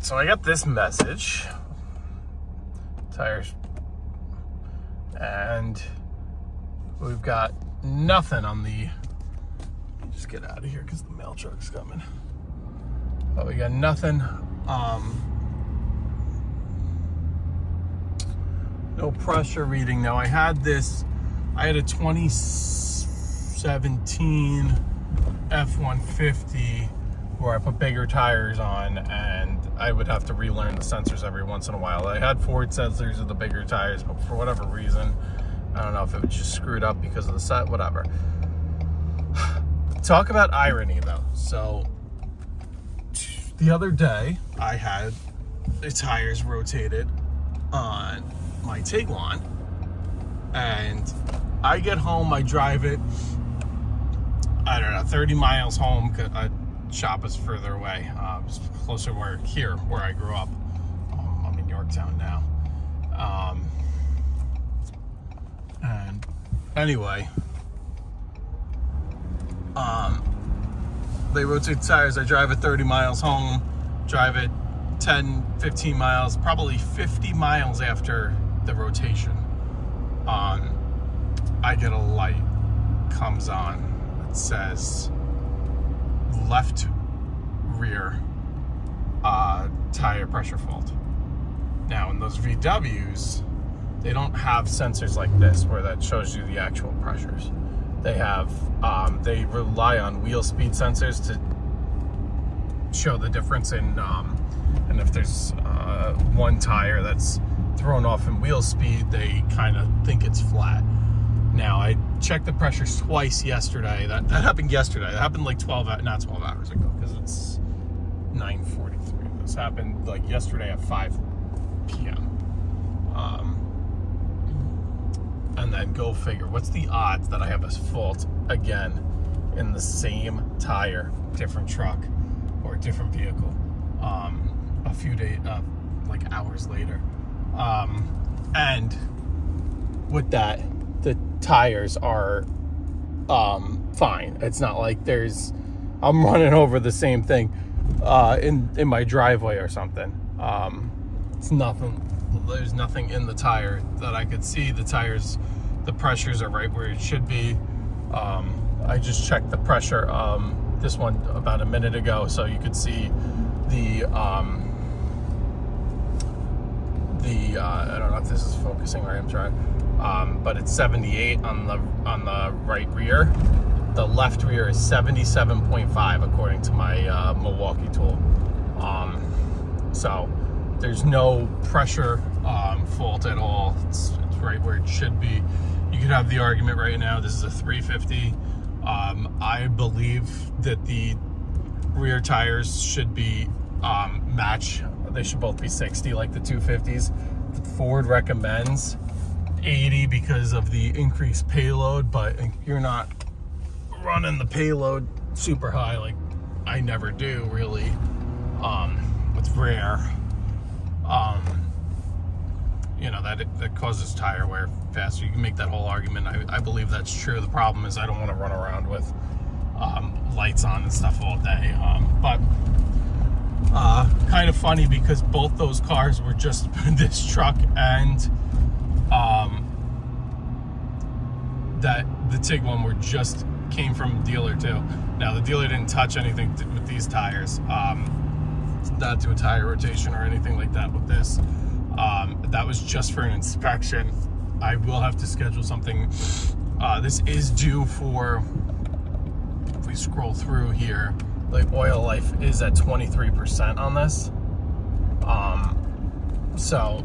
So I got this message, tires, and we've got nothing on the, just get out of here because the mail truck's coming. But we got nothing, no pressure reading. Now I had a 2017 F-150 where I put bigger tires on, and I would have to relearn the sensors every once in a while. I had Ford sensors with the bigger tires, but for whatever reason, I don't know if it was just screwed up because of the set, whatever. Talk about irony though. So the other day I had the tires rotated on my Tiguan, and I get home, I drive it, I don't know, 30 miles home, because shop is further away, closer where I grew up. I'm in Yorktown now. And anyway, they rotate tires. I drive it 30 miles home, drive it 10, 15 miles, probably 50 miles after the rotation. I get a light comes on that says left rear tire pressure fault. Now in those VWs, they don't have sensors like this where that shows you the actual pressures. They have they rely on wheel speed sensors to show the difference in and if there's one tire that's thrown off in wheel speed, they kind of think it's flat. Now I checked the pressures twice yesterday. That happened yesterday. That happened like not 12 hours ago, because it's 9:43. This happened like yesterday at 5 p.m. And then go figure, what's the odds that I have a fault again in the same tire, different truck or different vehicle, a few days, like hours later. And with that, the tires are fine. It's not like I'm running over the same thing in my driveway or something. It's nothing. There's nothing in the tire that I could see. The tires, the pressures are right where it should be. I just checked the pressure, this one about a minute ago, so you could see the I don't know if this is focusing or I'm trying, but it's 78 on the right rear. The left rear is 77.5 according to my Milwaukee tool. So there's no pressure fault at all. It's right where it should be. You could have the argument right now, this is a 350. I believe that the rear tires should be match. They should both be 60 like the 250s. Ford recommends 80 because of the increased payload, but you're not running the payload super high, like I never do really. It's rare. You know, that causes tire wear faster. You can make that whole argument. I believe that's true. The problem is I don't want to run around with lights on and stuff all day. But kind of funny because both those cars were just this truck and that the Tiguan were just came from dealer too. Now the dealer didn't touch anything with these tires, not do a tire rotation or anything like that with this. That was just for an inspection. I will have to schedule something. This is due for, if we scroll through here, the oil life is at 23% on this. So,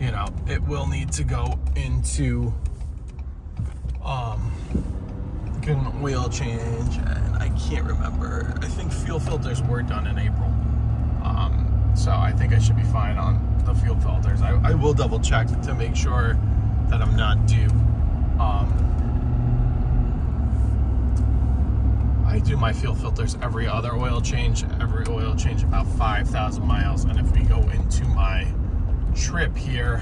you know, it will need to go into get an oil change, and I can't remember. I think fuel filters were done in April. So I think I should be fine on the fuel filters. I will double check to make sure that I'm not due. I do my fuel filters every other oil change about 5,000 miles. And if we go into my trip here,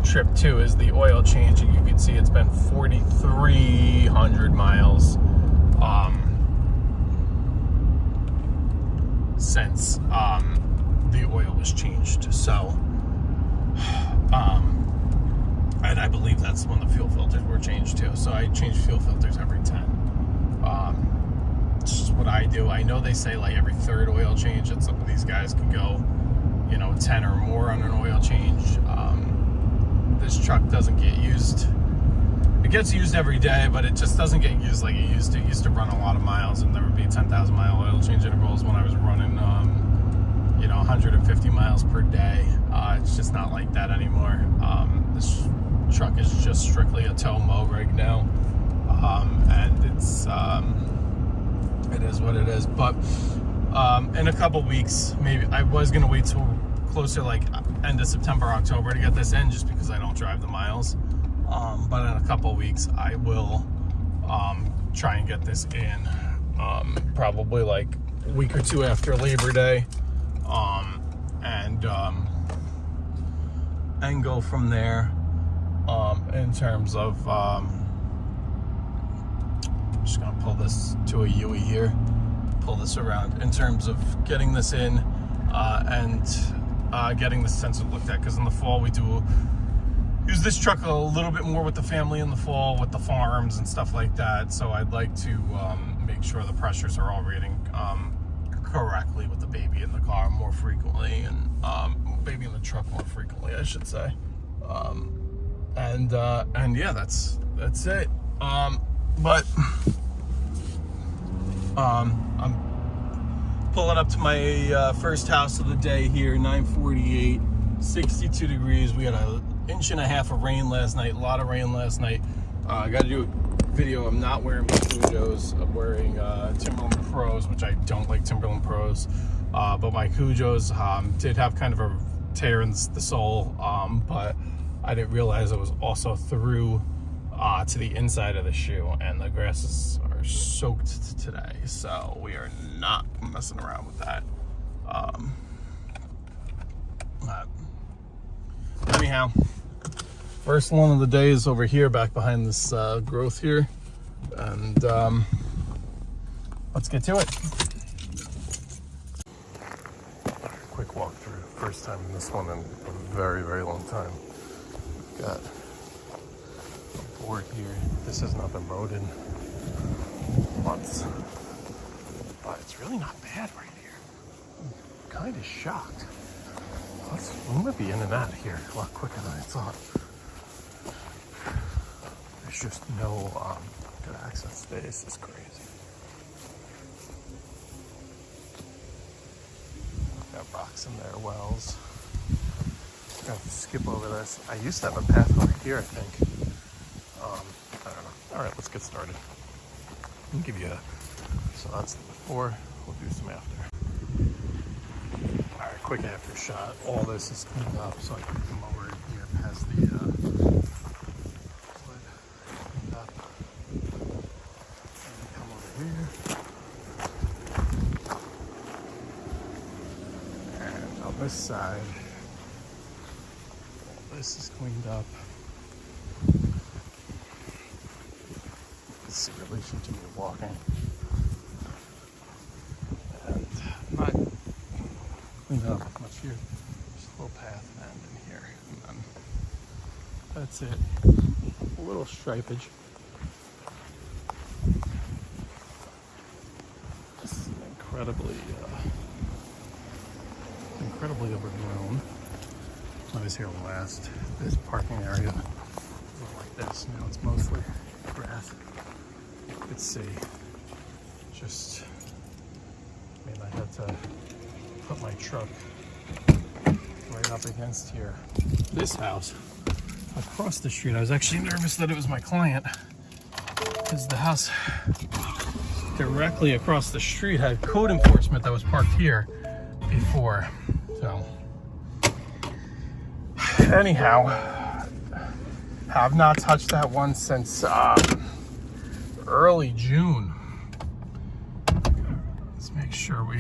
trip 2 is the oil change, and you can see it's been 4,300 miles. since the oil was changed. So, and I believe that's when the fuel filters were changed too. So I change fuel filters every 10. It's just what I do. I know they say like every third oil change, that some of these guys can go, 10 or more on an oil change. This truck doesn't get used. It gets used every day, but it just doesn't get used like it used to. It used to run a lot of miles, and there would be 10,000 mile oil change intervals when I was running, 150 miles per day. It's just not like that anymore. This truck is just strictly a tow mow rig now, and it is what it is. But in a couple weeks, maybe I was gonna wait till closer, like end of September, October, to get this in, just because I don't drive the miles. But in a couple weeks, I will try and get this in, probably like a week or two after Labor Day, and go from there. In terms of, I'm just gonna pull this to a UE here, pull this around, in terms of getting this in, and getting the sensor looked at, because in the fall we do use this truck a little bit more with the family in the fall, with the farms and stuff like that. So I'd like to make sure the pressures are all reading correctly with the baby in the car more frequently, and baby in the truck more frequently, I should say. And yeah, that's it. But I'm pulling up to my first house of the day here, 9:48, 62 degrees. We had an inch and a half of rain last night, a lot of rain last night. I got to do a video. I'm not wearing my Cujos. I'm wearing Timberland Pros, which I don't like Timberland Pros. But my Cujos did have kind of a tear in the sole, but I didn't realize it was also through to the inside of the shoe, and the grasses are soaked today, so we are not messing around with that. Anyhow, first one of the day is over here, back behind this growth here, and let's get to it. Quick walkthrough. First time in this one in a very, very long time. Got a board here. This has not been mowed in months, but it's really not bad right here. I'm kind of shocked. We might be in and out of here a lot quicker than I thought. There's just no good access space. It's crazy. Got rocks in there, wells. Got to skip over this. I used to have a path over here, I think. I don't know. All right, let's get started. I'll give you so that's the before. We'll do some after. All right, quick after shot. All this is cleaned up, so I can come over here past the wood. Cleaned up. And come over here. And on this side, this is cleaned up. It's in relation to me walking. And not cleaned up much here. Just a little path end in here. And then that's it. A little stripage. This is incredibly overgrown. I was here last. This parking area was like this. Now it's mostly grass. You could see. Just, I had to put my truck right up against here. This house across the street. I was actually nervous that it was my client, because the house directly across the street had code enforcement that was parked here before. So anyhow, have not touched that one since early June. Let's make sure we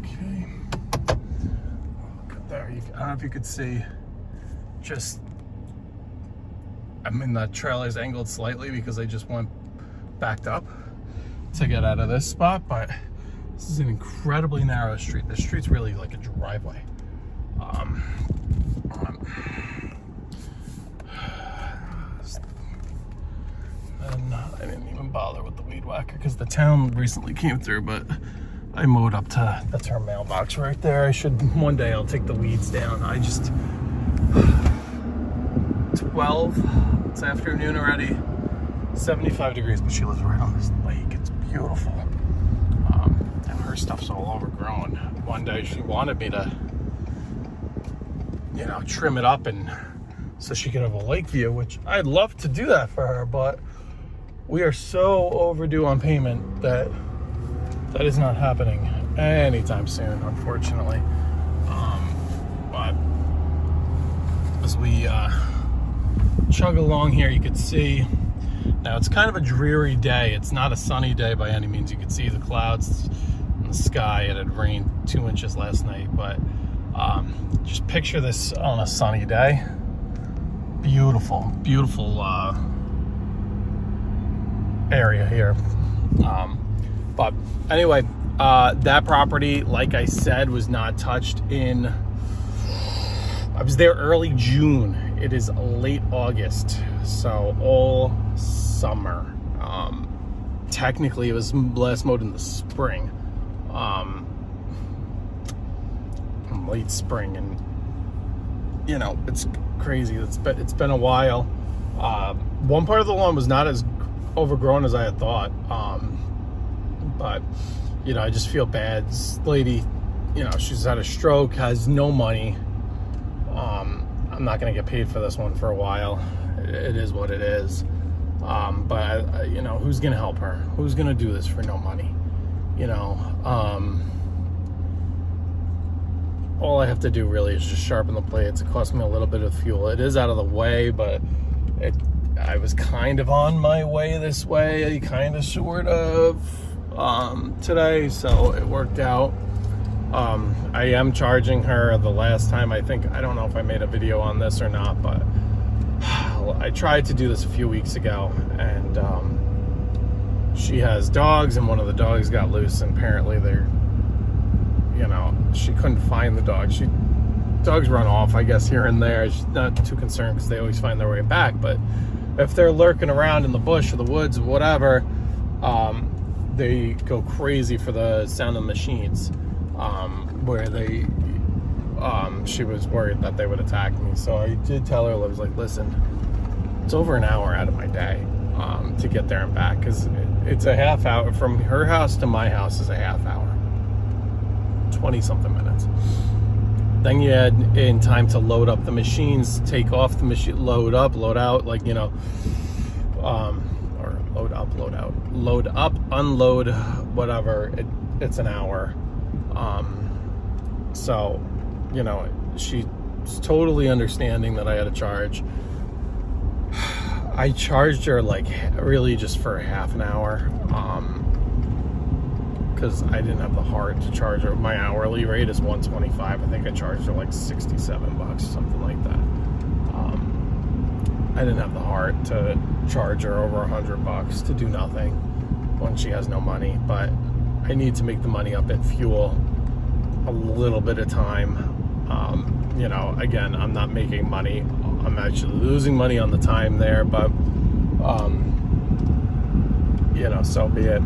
okay. Look at there. I don't know if you could see just, I mean, the trailer's angled slightly because I just went backed up to get out of this spot, but this is an incredibly narrow street. The street's really like a driveway. And I didn't even bother with the weed whacker because the town recently came through, but I mowed up to, that's our mailbox right there. I should, one day I'll take the weeds down. I just, 12, it's afternoon already, 75 degrees, but she lives right on this lake. It's beautiful. And her stuff's all overgrown. One day she wanted me to, you know, trim it up and so she could have a lake view, which I'd love to do that for her, but we are so overdue on payment that that is not happening anytime soon, unfortunately. But as we chug along here, you can see, now it's kind of a dreary day. It's not a sunny day by any means. You can see the clouds in the sky. It had rained 2 inches last night, but just picture this on a sunny day. Beautiful, beautiful area here. But anyway, that property, like I said, was not touched in, I was there early June. It is late August, so all summer. Technically, it was last mowed in the spring, late spring, and you know, it's crazy. It's been a while. One part of the lawn was not as overgrown as I had thought, but you know, I just feel bad. This lady, you know, she's had a stroke, has no money. I'm not gonna get paid for this one for a while. It is what it is. But you know, who's gonna help her? Who's gonna do this for no money? You know, all I have to do really is just sharpen the plates. It cost me a little bit of fuel. It is out of the way, but I was kind of on my way this way, kind of, sort of, today, so it worked out. I am charging her the last time. I don't know if I made a video on this or not, but I tried to do this a few weeks ago, and she has dogs, and one of the dogs got loose, and apparently they're, you know, she couldn't find the dog. Dogs run off, I guess, here and there. She's not too concerned because they always find their way back, but if they're lurking around in the bush or the woods or whatever, they go crazy for the sound of machines, where they, she was worried that they would attack me. So I did tell her, I was like, listen, it's over an hour out of my day to get there and back, because it's a half hour. From her house to my house is a half hour, 20-something minutes. Then you add in time to load up the machines, take off the machine, load up, load out, like, you know, or load up, load out, load up, unload, whatever. It's an hour. So, you know, she's totally understanding that I had a charge. I charged her like really just for half an hour, because I didn't have the heart to charge her. My hourly rate is $125. I think I charged her like $67, something like that. I didn't have the heart to charge her over $100 to do nothing when she has no money, but I need to make the money up at fuel a little bit of time. You know, again, I'm not making money. I'm actually losing money on the time there, but you know, so be it.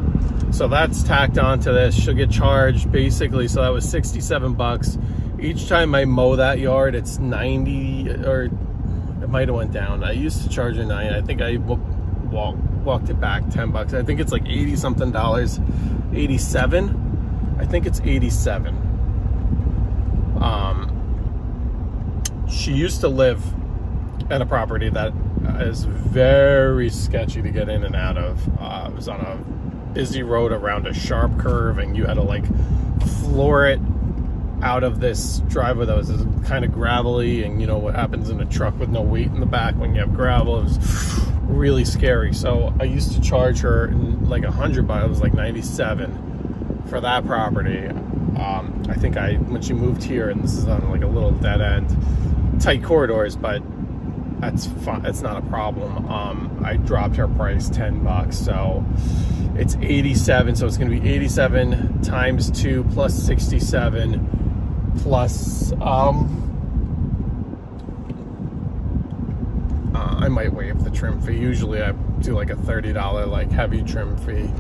So that's tacked onto this. She'll get charged basically. So that was $67. Each time I mow that yard, it's 90, or it might have went down. I used to charge her 9. I think I walked it back $10. I think it's like 80 something dollars. 87. I think it's 87. She used to live at a property that is very sketchy to get in and out of. It was on a busy road around a sharp curve, and you had to like floor it out of this driveway that was kind of gravelly, and you know what happens in a truck with no weight in the back when you have gravel. It was really scary. So I used to charge her like $100. It was like 97 for that property. I think when she moved here, and this is on like a little dead end, tight corridors, but that's fine. It's not a problem. I dropped her price $10, so it's 87. So it's going to be 87 times 2 plus 67 plus. I might waive the trim fee. Usually I do like a $30 like heavy trim fee,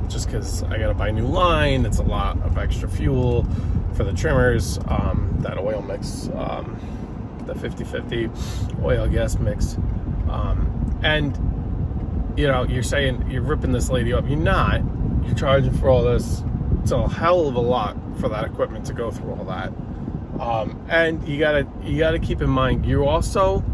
just because I gotta buy new line. It's a lot of extra fuel for the trimmers. That oil mix, the 50-50 oil gas mix, and you know, you're saying you're ripping this lady up. You're not. You're charging for all this. It's a hell of a lot for that equipment to go through all that. And you gotta keep in mind, you also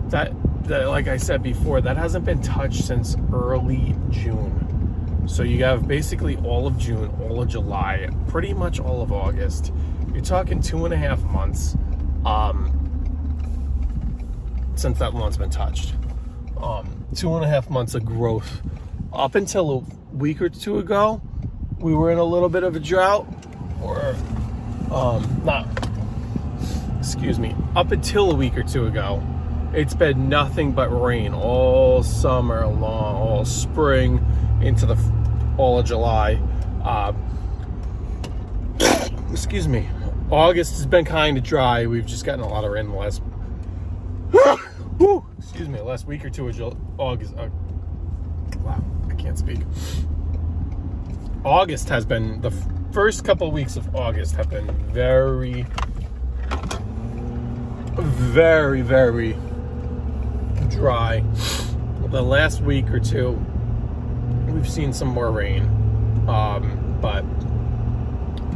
that like I said before, that hasn't been touched since early June. So you have basically all of June, all of July, pretty much all of August. You're talking 2.5 months since that lawn's been touched. 2.5 months of growth. Up until a week or two ago, we were in a little bit of a drought, or up until a week or two ago, it's been nothing but rain all summer long, all spring into all of July. August has been kind of dry. We've just gotten a lot of rain in the last last week or two of August. Wow, I can't speak. August has been, the first couple of weeks of August have been very, very, very dry. The last week or two, we've seen some more rain, but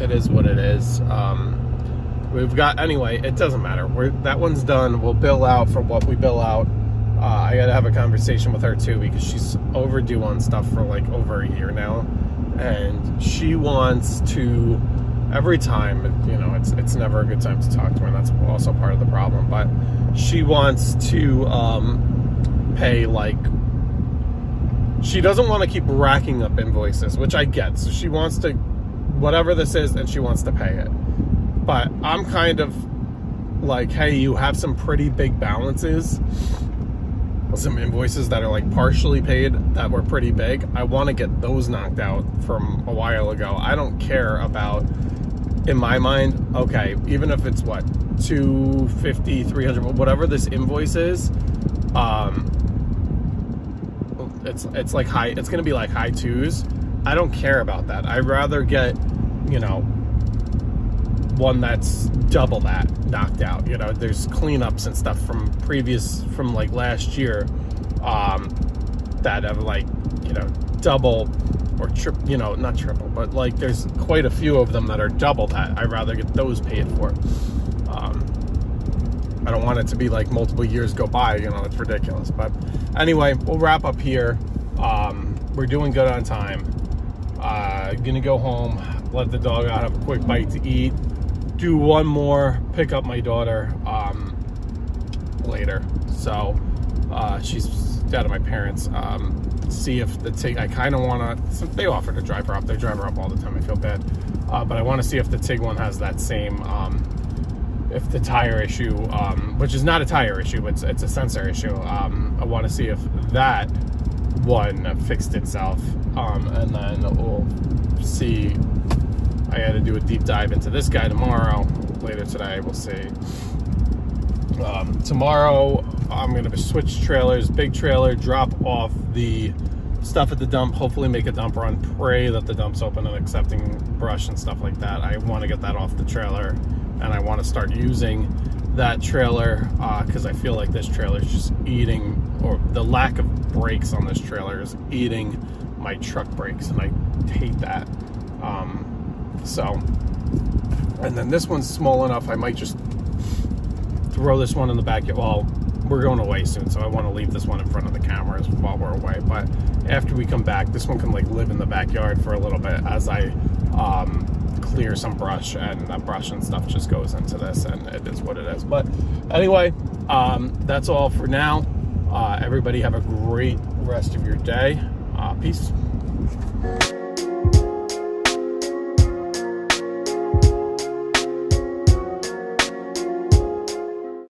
it is what it is. We've got, anyway, it doesn't matter. That one's done. We'll bill out for what we bill out. I gotta have a conversation with her too, because she's overdue on stuff for like over a year now, and she wants to, every time, you know, it's never a good time to talk to her, and that's also part of the problem, but she wants to pay, like, she doesn't want to keep racking up invoices, which I get. So she wants to, whatever this is, and she wants to pay it. But I'm kind of like, hey, you have some pretty big balances, some invoices that are like partially paid that were pretty big. I want to get those knocked out from a while ago. I don't care about, in my mind, okay, even if it's what, $250, $300, whatever this invoice is, it's like high, it's gonna be like high twos. I don't care about that. I'd rather get, you know, one that's double that knocked out. You know, there's cleanups and stuff from like last year, that have, like, you know, double or you know, not triple, but like there's quite a few of them that are double that. I'd rather get those paid for. I don't want it to be like multiple years go by, you know, it's ridiculous. But anyway, we'll wrap up here. We're doing good on time. Gonna go home, let the dog out, have a quick bite to eat, do one more, pick up my daughter later. So she's out of my parents. See if the I kind of want to, they offer to drive her up. They drive her up all the time. I feel bad. But I want to see if the TIG one has that same, if the tire issue, which is not a tire issue, it's a sensor issue. I want to see if that one fixed itself. And then we'll see. I got to do a deep dive into this guy tomorrow. Later today, we'll see. Tomorrow, I'm going to switch trailers, big trailer, drop off the stuff at the dump, hopefully make a dump run, pray that the dump's open and accepting brush and stuff like that. I want to get that off the trailer, and I want to start using that trailer, because I feel like this trailer is just eating, or the lack of brakes on this trailer is eating my truck brakes, and I hate that. So, and then this one's small enough, I might just throw this one in the backyard. Well, we're going away soon, so I want to leave this one in front of the cameras while we're away. But after we come back, this one can like live in the backyard for a little bit as I clear some brush, and that brush and stuff just goes into this, and it is what it is. But anyway, that's all for now. Everybody have a great rest of your day. Peace.